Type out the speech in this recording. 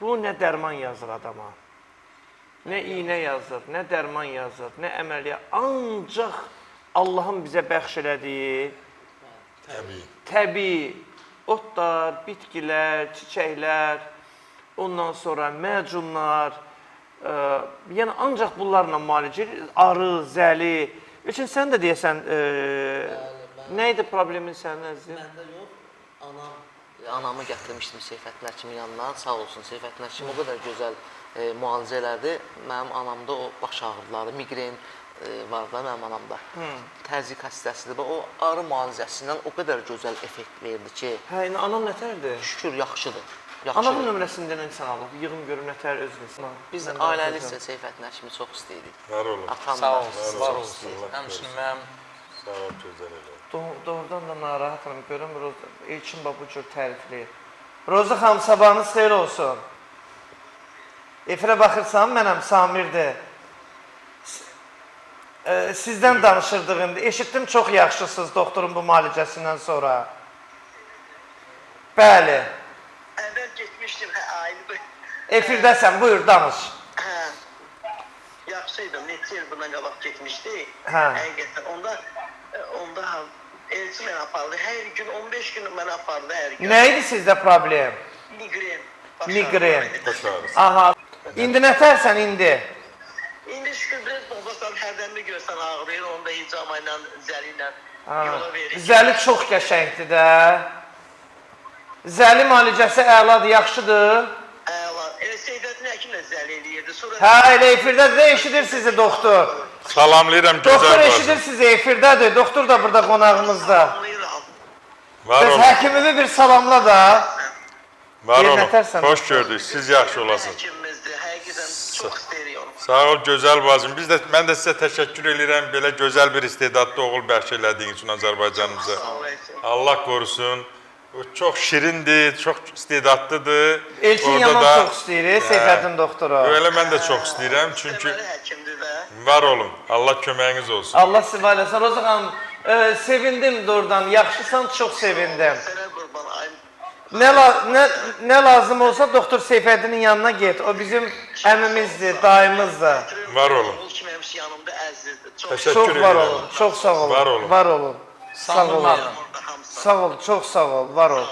Bu nə dərman yazır adama, nə iynə yazır, nə dərman yazır, nə əməliyyat. Ancaq Allahın bizə bəxş elədiyi təbii otlar, bitkilər, çiçəklər, ondan sonra məcunlar, yəni ancaq bunlarla müalicə, arı, zəli. Üçün sən də deyəsən, nə idi problemin sənin əzizim? Məndə yox, anamı gətirmişdim Seyfəddin həkimin yanına, sağ olsun Seyfəddin həkim o qədər gözəl müalicə elədi. Mənim anamda o baş ağrıları, migren var da mənim anamda. Təzyiq xəstəsidir. O arı müalicəsindən o qədər gözəl effekt verdi ki. Hə, anam nətərdir? Şükür, yaxşıdır. Anamın nömrəsindən insan alıb, yığım görüm nətər özünüzsə. Biz ailəlikcə Seyfəddin həkimi çox istəyirik. Var olun. Sağ olun, var olsun. Həmçinin mənim... Sağ ol, gözəl elə. Doğrudan da narahatım, görüm İlkin bu cür tərifləyir. Roza xanım, sabahınız xeyir olsun. Efirə baxırsan, mənəm Samirdir. Sizdən danışırdıq indi. Eşitdim, çox yaxşısınız doktorun bu müalicəsindən sonra. Bəli. Əvvəl getmişdim, ayrı. Efirdəsən, buyur, danış. Yaxşıydım, neçə il bundan qabaq getmişdik. Hə. Həqiqətən, onda elçi mən apardı, hər gün 15 gün mən apardı hər gün. Nə idi sizdə problem? Migren. Migren. Baş ağrısı. Aha. İndi nətərsən indi? İndi şükür, biraz babasan hərdənli görsən ağrıyır, onda hicama ilə, zəli ilə yola verir. Zəli çox qəşəngdir də. Zəli müalicəsi əladır, yaxşıdır. Əla. Seyfəddin həkim də zəli eləyirdi. Hə, elə efirdədir də eşidir sizi doktor. Salamlayıram, gözəl Doktor bacım. eşidir sizi, efirdədir. Doktor da burada qonağımızda. Salamlayıram. Var Bəs olun. həkimimi bir salamla da. Var olun. Nətərsən? Xoş gördük. Siz yaxşı olasınız. Həkimimizdir, həqiqətən çox istəyirik onu. Sağ ol, gözəl bacım. Mən də sizə təşəkkür edirəm. Belə gözəl bir istedadlı oğul bəxş elədiyin üçün Azərbaycanımıza. Sağ olasın. Allah qorusun. O çox şirindir, çox istedadlıdır. Elçin yaman çox istəyir, Seyfəddin doktora. Öyle mən də çox istəyirəm, çünki Deməli həkimdir də. var olun. Allah köməyiniz olsun. Allah sizi var eləsin. Roza xanım, sevindim doğrudan. Yaxşısan, çox sevindim. Sənə qurban ayım. Nə lazım olsa doktor Seyfəddinin yanına get. O bizim əmimizdir, dayımızdır. Var olun. Oğul kimi həmişə yanımda əzizdir. Təşəkkür Çox var edirəm. olun, çox sağ olun. Var olun. Var olun. Sağ olun. Hamısı. Sağ ol, çox sağ ol, var ol.